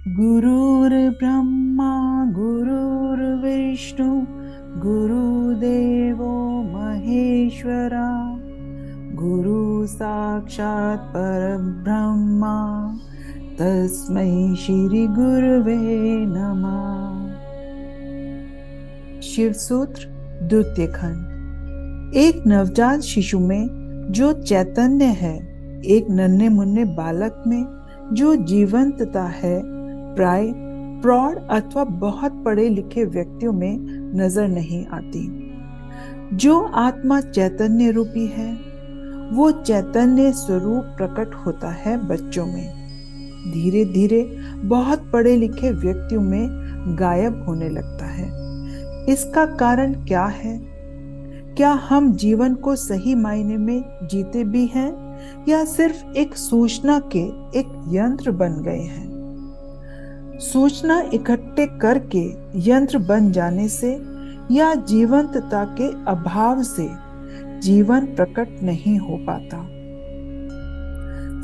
गुरुर्ब्रह्मा गुरुर्विष्णु गुरुदेवो महेश्वरा गुरु साक्षात् परब्रह्मा तस्मै श्री गुरुवे नमः। शिव सूत्र द्वितीय खंड। एक नवजात शिशु में जो चैतन्य है, एक नन्हे मुन्ने बालक में जो जीवंतता है, प्राय प्रौढ़ अथवा बहुत पढ़े लिखे व्यक्तियों में नजर नहीं आती। जो आत्मा चैतन्य रूपी है, वो चैतन्य स्वरूप प्रकट होता है बच्चों में, धीरे धीरे बहुत पढ़े लिखे व्यक्तियों में गायब होने लगता है। इसका कारण क्या है? क्या हम जीवन को सही मायने में जीते भी हैं या सिर्फ एक सूचना के एक यंत्र बन गए हैं? सूचना इकट्ठे करके यंत्र बन जाने से या जीवंतता के अभाव से जीवन प्रकट नहीं हो पाता।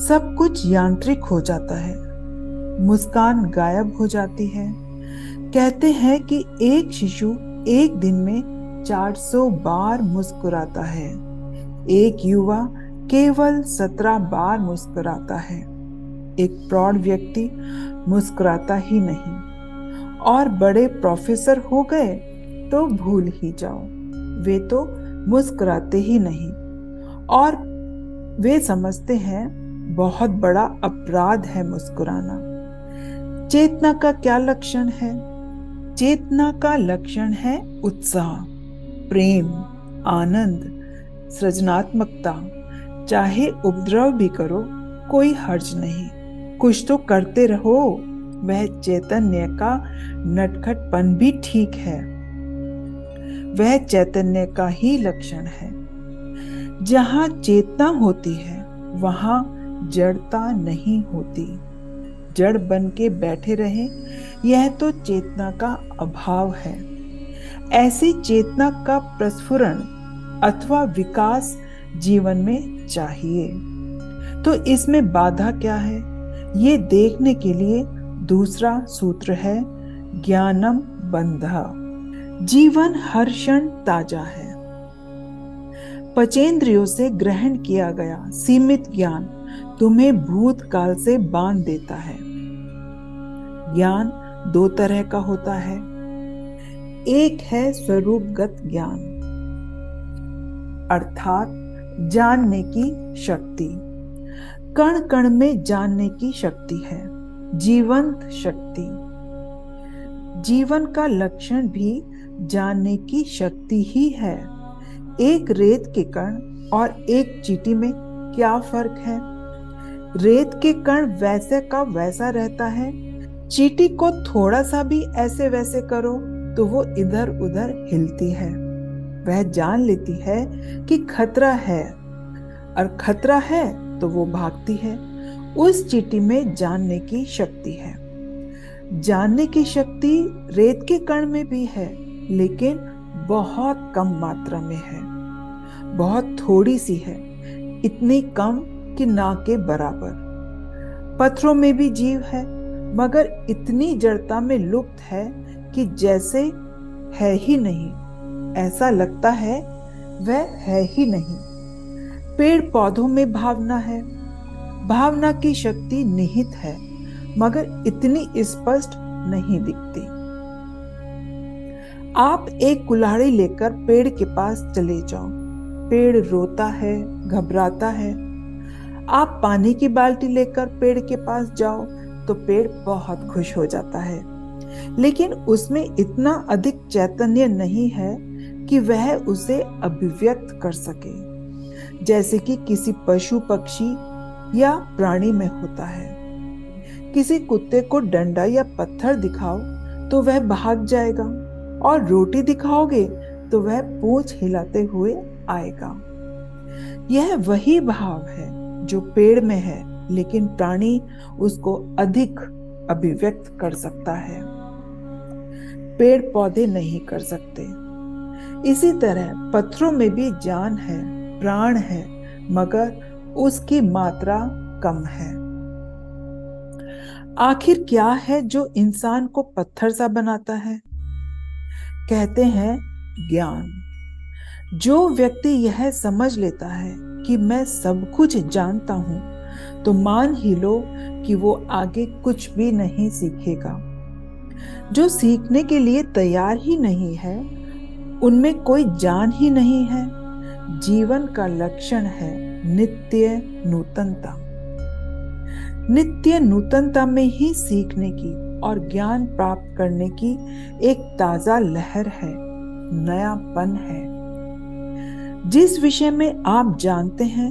सब कुछ यांत्रिक हो जाता है, मुस्कान गायब हो जाती है। कहते हैं कि एक शिशु एक दिन में 400 बार मुस्कुराता है, एक युवा केवल 17 बार मुस्कुराता है, एक प्रौढ़ व्यक्ति मुस्कुराता ही नहीं, और बड़े प्रोफेसर हो गए तो भूल ही जाओ, वे तो मुस्कुराते ही नहीं और वे समझते हैं बहुत बड़ा अपराध है मुस्कुराना। चेतना का क्या लक्षण है? चेतना का लक्षण है उत्साह, प्रेम, आनंद, सृजनात्मकता। चाहे उपद्रव भी करो, कोई हर्ज नहीं, कुछ तो करते रहो। वह चैतन्य का नटखटपन भी ठीक है, वह चैतन्य का ही लक्षण है। जहां चेतना होती है वहां जड़ता नहीं होती। जड़ बन के बैठे रहे, यह तो चेतना का अभाव है। ऐसी चेतना का प्रस्फुरण अथवा विकास जीवन में चाहिए। तो इसमें बाधा क्या है, ये देखने के लिए दूसरा सूत्र है ज्ञानम बंधा। जीवन हर क्षण ताजा है। पंचेंद्रियों से ग्रहण किया गया सीमित ज्ञान तुम्हें भूतकाल से बांध देता है। ज्ञान दो तरह का होता है। एक है स्वरूपगत ज्ञान, अर्थात जानने की शक्ति। कण कण में जानने की शक्ति है, जीवंत शक्ति। जीवन का लक्षण भी जानने की शक्ति ही है। एक रेत के कण और एक चींटी में क्या फर्क है? रेत के कण वैसे का वैसा रहता है, चींटी को थोड़ा सा भी ऐसे वैसे करो तो वो इधर उधर हिलती है। वह जान लेती है कि खतरा है, और खतरा है तो वो भागती है। उस चींटी में जानने की शक्ति है। जानने की शक्ति रेत के कण में भी है, लेकिन बहुत कम मात्रा में है, बहुत थोड़ी सी है, इतनी कम कि ना के बराबर। पत्थरों में भी जीव है, मगर इतनी जड़ता में लुप्त है कि जैसे है ही नहीं, ऐसा लगता है वह है ही नहीं। पेड़ पौधों में भावना है, भावना की शक्ति निहित है, मगर इतनी स्पष्ट नहीं दिखती। आप एक कुल्हाड़ी लेकर पेड़ के पास चले जाओ, पेड़ रोता है, घबराता है। आप पानी की बाल्टी लेकर पेड़ के पास जाओ तो पेड़ बहुत खुश हो जाता है, लेकिन उसमें इतना अधिक चैतन्य नहीं है कि वह उसे अभिव्यक्त कर सके, जैसे कि किसी पशु पक्षी या प्राणी में होता है। किसी कुत्ते को डंडा या पत्थर दिखाओ तो वह भाग जाएगा, और रोटी दिखाओगे तो वह पूंछ हिलाते हुए आएगा। यह वही भाव है जो पेड़ में है, लेकिन प्राणी उसको अधिक अभिव्यक्त कर सकता है, पेड़ पौधे नहीं कर सकते। इसी तरह पत्थरों में भी जान है, प्राण है, मगर उसकी मात्रा कम है। आखिर क्या है जो इंसान को पत्थर सा बनाता है? कहते हैं ज्ञान। जो व्यक्ति यह समझ लेता है कि मैं सब कुछ जानता हूं, तो मान ही लो कि वो आगे कुछ भी नहीं सीखेगा। जो सीखने के लिए तैयार ही नहीं है, उनमें कोई जान ही नहीं है। जीवन का लक्षण है नित्य नूतनता। नित्य नूतनता में ही सीखने की और ज्ञान प्राप्त करने की एक ताजा लहर है, नयापन है। जिस विषय में आप जानते हैं,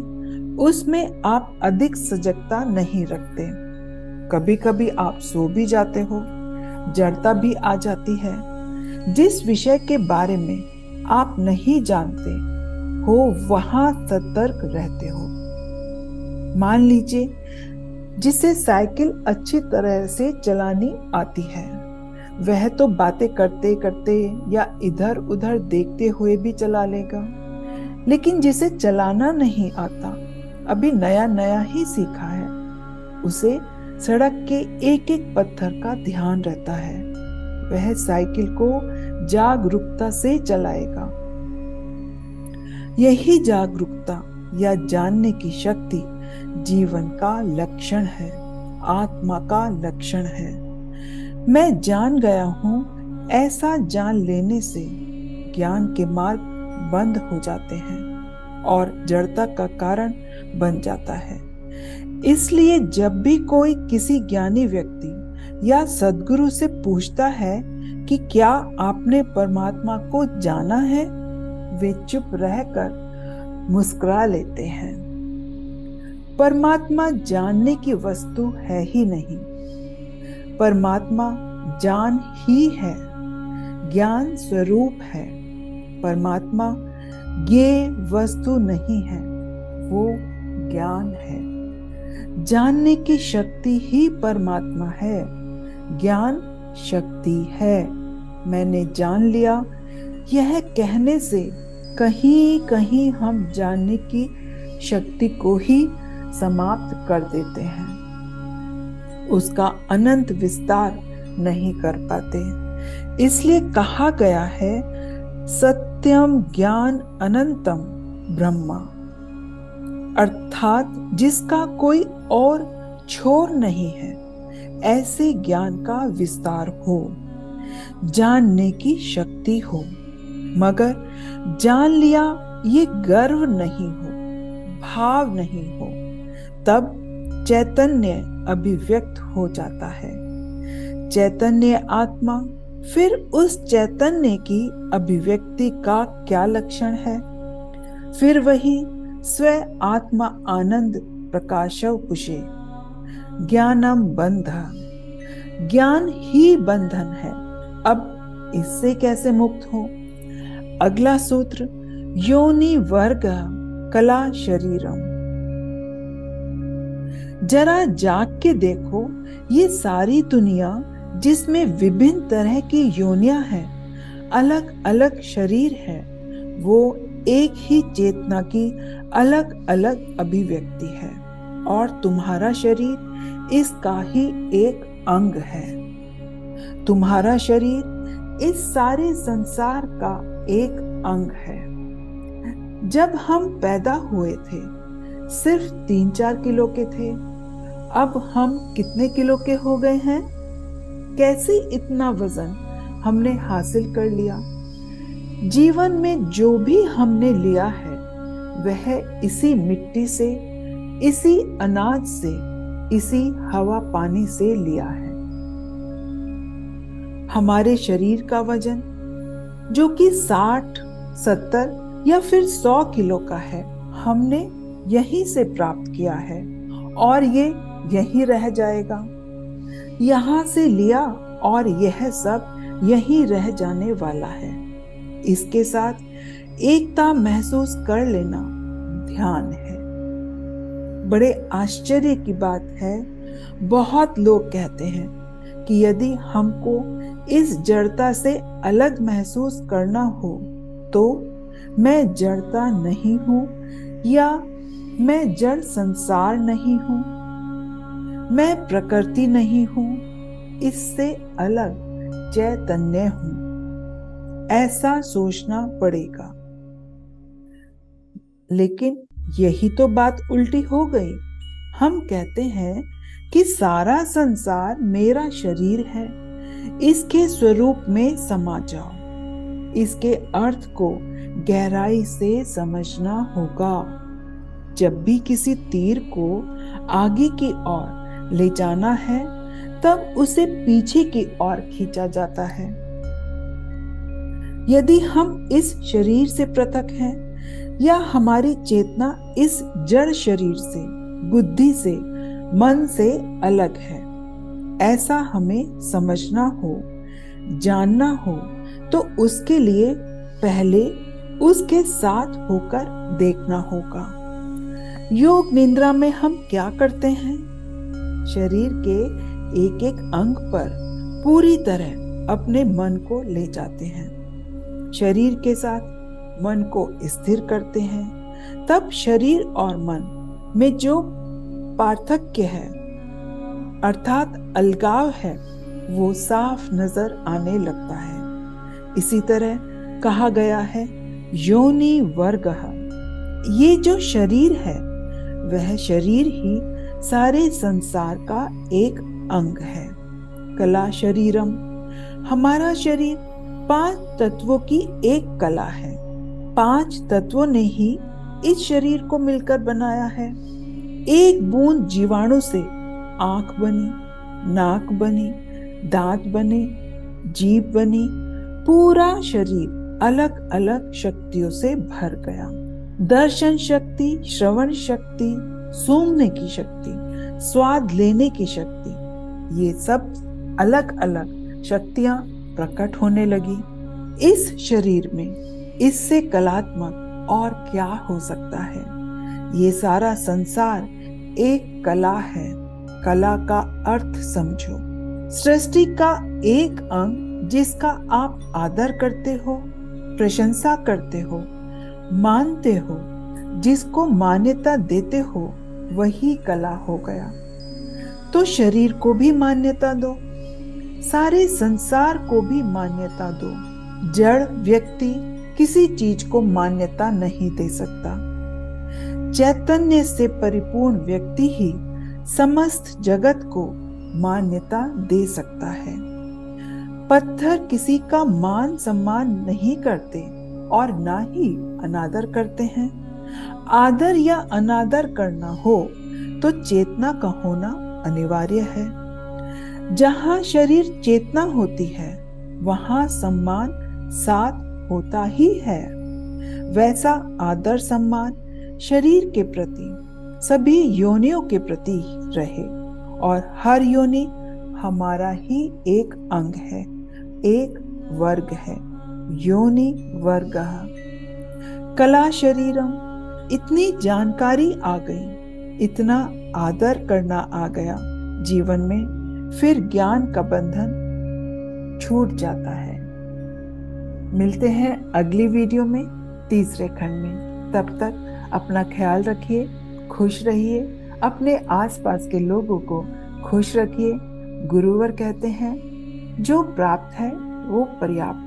उसमें आप अधिक सजगता नहीं रखते। कभी कभी आप सो भी जाते हो, जड़ता भी आ जाती है। जिस विषय के बारे में आप नहीं जानते हो, वहां सतर्क रहते हो। मान लीजिए, जिसे साइकिल अच्छी तरह से चलानी आती है, वह तो बातें करते करते या इधर उधर देखते हुए भी चला लेगा। लेकिन जिसे चलाना नहीं आता, अभी नया नया ही सीखा है, उसे सड़क के एक एक पत्थर का ध्यान रहता है। वह साइकिल को जागरूकता से चलाएगा। यही जागरूकता या जानने की शक्ति जीवन का लक्षण है, आत्मा का लक्षण है। मैं जान गया हूं, ऐसा जान लेने से ज्ञान के मार्ग बंद हो जाते हैं और जड़ता का कारण बन जाता है। इसलिए जब भी कोई किसी ज्ञानी व्यक्ति या सद्गुरु से पूछता है कि क्या आपने परमात्मा को जाना है, वे चुप रहकर मुस्कुरा लेते हैं। परमात्मा जानने की वस्तु है ही नहीं, परमात्मा जान ही है, ज्ञान स्वरूप है। परमात्मा ये वस्तु नहीं है, वो ज्ञान है। जानने की शक्ति ही परमात्मा है, ज्ञान शक्ति है। मैंने जान लिया, यह कहने से कहीं कहीं हम जानने की शक्ति को ही समाप्त कर देते हैं, उसका अनंत विस्तार नहीं कर पाते। इसलिए कहा गया है, सत्यम ज्ञान अनंतम ब्रह्मा, अर्थात जिसका कोई और छोर नहीं है, ऐसे ज्ञान का विस्तार हो, जानने की शक्ति हो। मगर जान लिया ये गर्व नहीं हो, भाव नहीं हो, तब चैतन्य अभिव्यक्त हो जाता है। चैतन्य आत्मा, फिर उस चैतन्य की अभिव्यक्ति का क्या लक्षण है? फिर वही स्व आत्मा आनंद प्रकाशव कुशे, ज्ञानम बंध, ज्ञान ही बंधन है। अब इससे कैसे मुक्त हो? अगला सूत्र, योनि वर्ग कला शरीरम। जरा जाग के देखो, ये सारी दुनिया जिसमें विभिन्न तरह की योनियां हैं, अलग अलग शरीर है, वो एक ही चेतना की अलग अलग अभिव्यक्ति है, और तुम्हारा शरीर इसका ही एक अंग है। तुम्हारा शरीर इस सारे संसार का एक अंग है। जब हम पैदा हुए थे, सिर्फ 3-4 किलो के थे। अब हम कितने किलो के हो गए हैं? कैसे इतना वजन हमने हासिल कर लिया? जीवन में जो भी हमने लिया है, वह इसी मिट्टी से, इसी अनाज से, इसी हवा पानी से लिया है। हमारे शरीर का वजन, जो कि 60, 70 या फिर 100 किलो का है, हमने यहीं से प्राप्त किया है, और ये यहीं रह जाएगा। यहाँ से लिया और यह सब यहीं रह जाने वाला है। इसके साथ एकता महसूस कर लेना ध्यान है। बड़े आश्चर्य की बात है, बहुत लोग कहते हैं कि यदि हमको इस जड़ता से अलग महसूस करना हो, तो मैं जड़ता नहीं हूं या मैं जड़ संसार नहीं हूं। मैं प्रकृति नहीं हूं, इससे अलग चैतन्य हूं। ऐसा सोचना पड़ेगा। लेकिन यही तो बात उल्टी हो गई। हम कहते हैं कि सारा संसार मेरा शरीर है, इसके स्वरूप में समा जाओ। इसके अर्थ को गहराई से समझना होगा। जब भी किसी तीर को आगे की ओर ले जाना है, तब उसे पीछे की ओर खींचा जाता है। यदि हम इस शरीर से पृथक हैं, या हमारी चेतना इस जड़ शरीर से, बुद्धि से, मन से अलग है, ऐसा हमें समझना हो, जानना हो, तो उसके लिए पहले उसके साथ होकर देखना होगा। योग निद्रा में हम क्या करते हैं? शरीर के एक एक अंग पर पूरी तरह अपने मन को ले जाते हैं। शरीर के साथ मन को स्थिर करते हैं। तब शरीर और मन में जो पार्थक्य है, अर्थात अलगाव है, वो साफ नजर आने लगता है। इसी तरह कहा गया है, योनि वर्गः। ये जो शरीर है, वह शरीर ही सारे संसार का एक अंग है। कला शरीरम। हमारा शरीर 5 तत्वों की एक कला है। 5 तत्वों ने ही इस शरीर को मिलकर बनाया है। एक बूंद जीवाणु से आंख बनी, नाक बनी, दांत बने, जीभ बनी। पूरा शरीर अलग अलग शक्तियों से भर गया। दर्शन शक्ति, श्रवण शक्ति, सूंघने की शक्ति, स्वाद लेने की शक्ति, ये सब अलग अलग शक्तियां प्रकट होने लगी इस शरीर में। इससे कलात्मक और क्या हो सकता है? ये सारा संसार एक कला है। कला का अर्थ समझो। सृष्टि का एक अंग जिसका आप आदर करते हो, प्रशंसा करते हो, मानते हो, जिसको मान्यता देते हो, वही कला हो गया। तो शरीर को भी मान्यता दो, सारे संसार को भी मान्यता दो। जड़ व्यक्ति किसी चीज को मान्यता नहीं दे सकता। चैतन्य से परिपूर्ण व्यक्ति ही समस्त जगत को मान्यता दे सकता है। पत्थर किसी का मान सम्मान नहीं करते और ना ही अनादर करते हैं। आदर या अनादर करना हो तो चेतना का होना अनिवार्य है। जहां शरीर चेतना होती है, वहां सम्मान साथ होता ही है। वैसा आदर सम्मान शरीर के प्रति, सभी योनियों के प्रति रहे। और हर योनि हमारा ही एक अंग है, एक वर्ग है। योनि वर्गः। कला शरीरम। इतनी जानकारी आ गई, इतना आदर करना आ गया जीवन में, फिर ज्ञान का बंधन छूट जाता है। मिलते हैं अगली वीडियो में, तीसरे खंड में। तब तक अपना ख्याल रखिए, खुश रहिए, अपने आसपास के लोगों को खुश रखिए। गुरुवर कहते हैं, जो प्राप्त है वो पर्याप्त